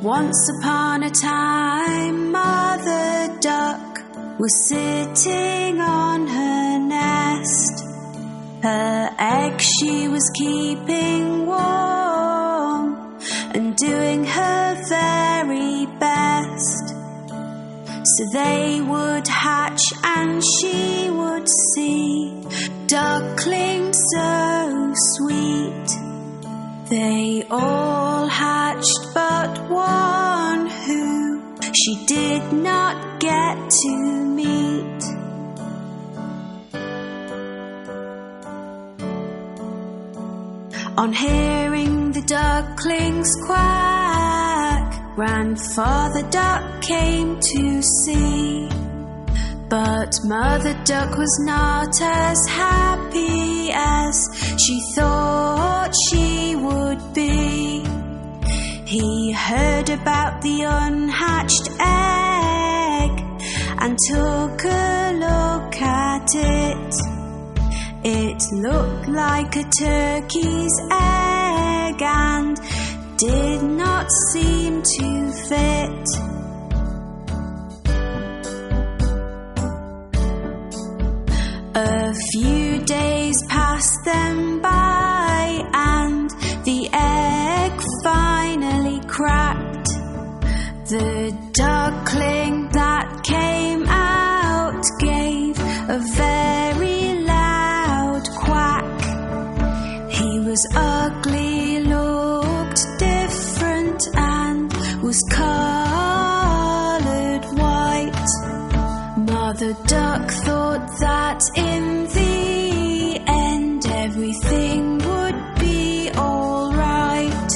Once upon a time, Mother Duck was sitting on her nest. Her egg she was keeping warm and doing her very best. So they would hatch and she would see ducklings so sweet. They all hatched but one who she did not get to meet. On hearing the ducklings quack, Grandfather Duck came to see. But Mother Duck was not as happy as she thought she would be. He heard about the unhatched egg and took a look at it. It looked like a turkey's egg and did not seem to fit. A few days passed them by and the egg finally cracked. The duckling that came out gave a very loud quack. He was ugly, looked different and was coloured white. Mother Duck thought that in the end everything would be all right.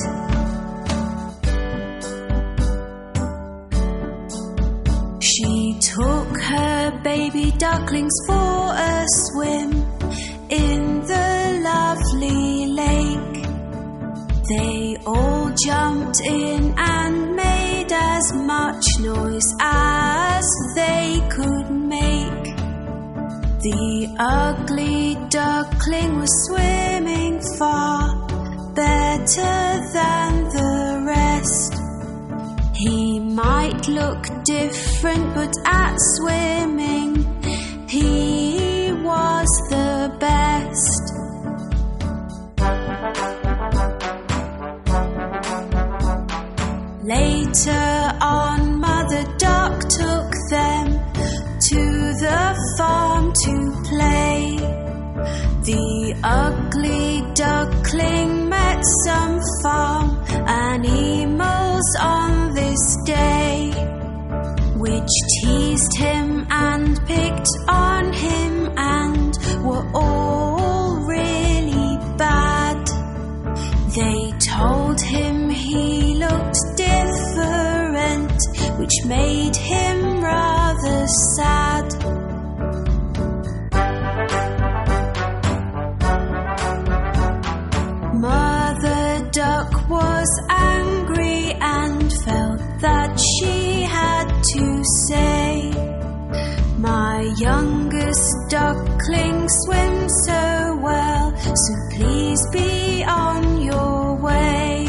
She took her baby ducklings for a swim in the lovely lake. They all jumped in and made as much noise as they could make. The ugly duckling was swimming far better than the rest. He might look different, but at swimming he was the best. Later on, Mother Duck took them to the farm to play. The ugly duckling met some farm animals on this day, which teased him and picked on him and were all really bad. They told him he looked different, which made him rather sad. Mother Duck was angry and felt that she had to say, "My youngest duckling swims so well, so please be on your way.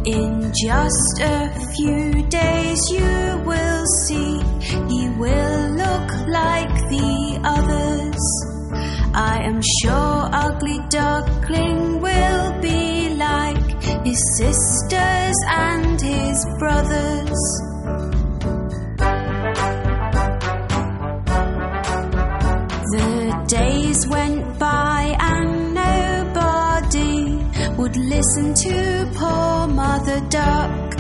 In just a few days you will see he will look like the others. I am sure ugly duckling will be like his sisters and his brothers." The days went by and nobody would listen to poor Mother Duck.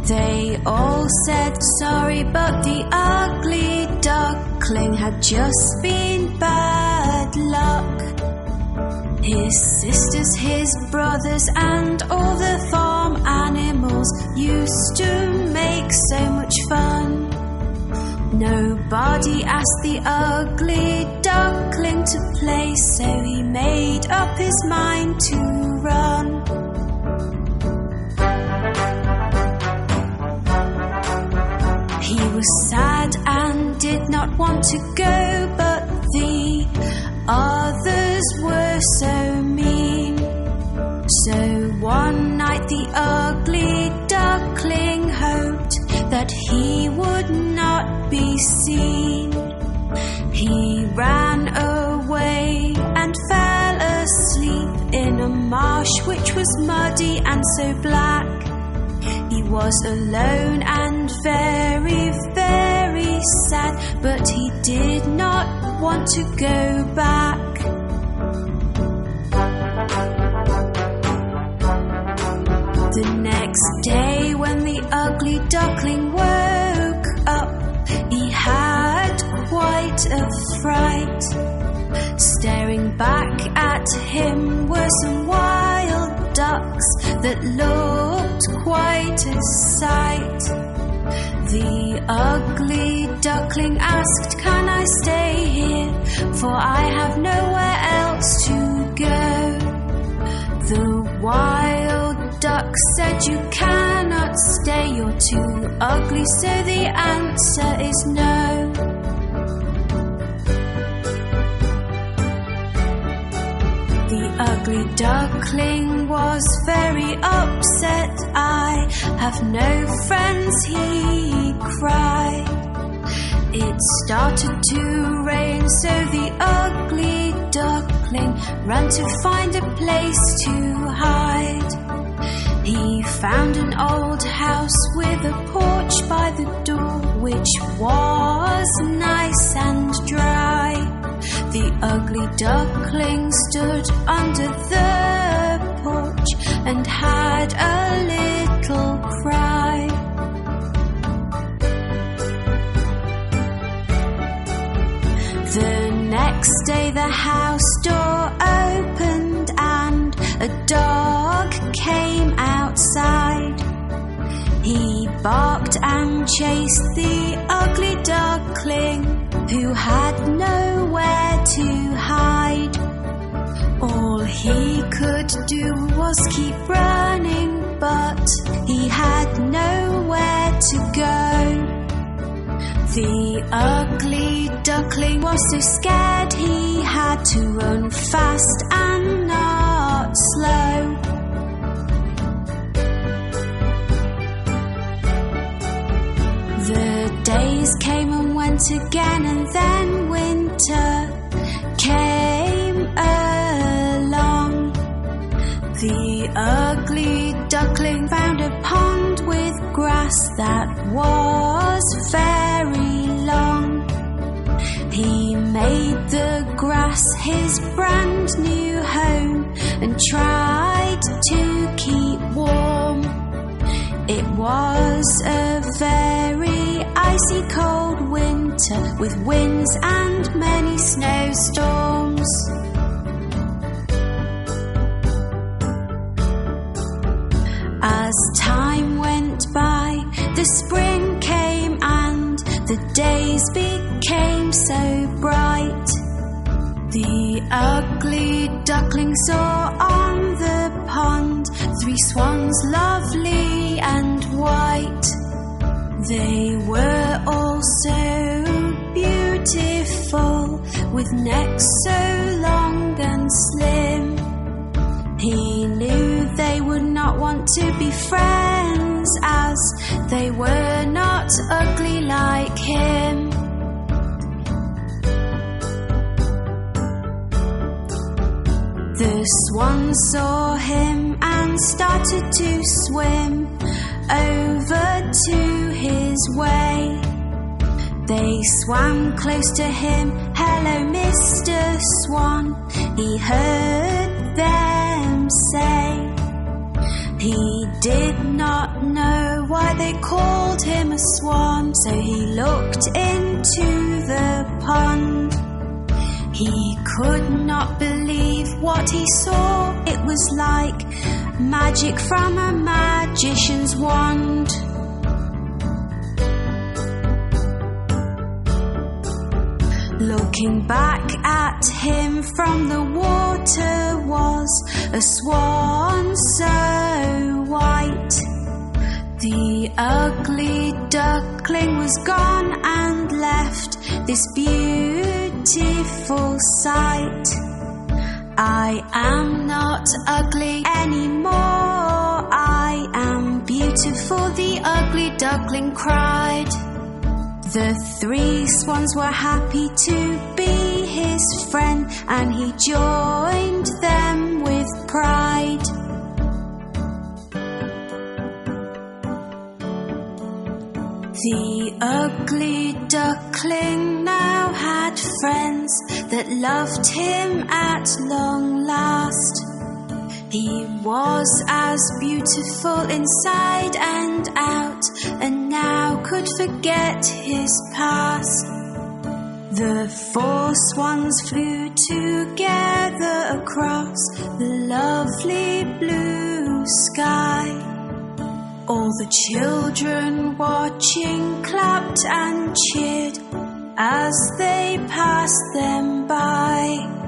They all said sorry, but the ugly duckling had just been bad luck. His sisters, his brothers, and all the farm animals used to make so much fun. Nobody asked the ugly duckling to play, so he made up his mind to run. He was sad and did not want to go, but the others were so mean. So one night the ugly duckling marsh which was muddy and so black. He was alone and very, very sad, but he did not want to go back. The next day when the ugly duckling woke up, he had quite a fright. Staring back at him were some wild ducks that looked quite a sight. The ugly duckling asked, "Can I stay here? For I have nowhere else to go." The wild duck said, "You cannot stay, you're too ugly, so the answer is no." The ugly duckling was very upset. "I have no friends," he cried. It started to rain, so the ugly duckling ran to find a place to hide. He found an old house with a porch by the door, which was nice and dry. The ugly duckling stood under the porch and had a little cry. The next day the house door opened and a dog came outside. He barked and chased the ugly duckling, who had nowhere to hide. All he could do was keep running, but he had nowhere to go. The ugly duckling was so scared he had to run fast and not slow. The days came and went again, and then winter came along. The ugly duckling found a pond with grass that was very long. He made the grass his brand new home and tried to keep warm. It was a very icy cold winter with winds and many snowstorms. As time went by, the spring came and the days became so bright. The ugly duckling saw on the pond 3 swans lovely and white. They were all so beautiful, with necks so long and slim. He knew they would not want to be friends, as they were not ugly like him. The swan saw him and started to swim over to his way. They swam close to him. "Hello, Mr. Swan," he heard them say. He did not know why they called him a swan, so he looked into the pond. He could not believe what he saw. It was like magic from a magician's wand. Looking back at him from the water was a swan so white. The ugly duckling was gone and left this beautiful sight. I am not ugly anymore, I am beautiful, the ugly duckling cried. The 3 swans were happy to be his friend, and he joined them with pride. The ugly duckling now had friends that loved him at long last. He was as beautiful inside and out, and now could forget his past. The 4 swans flew together across the lovely blue sky. All the children watching clapped and cheered as they passed them by.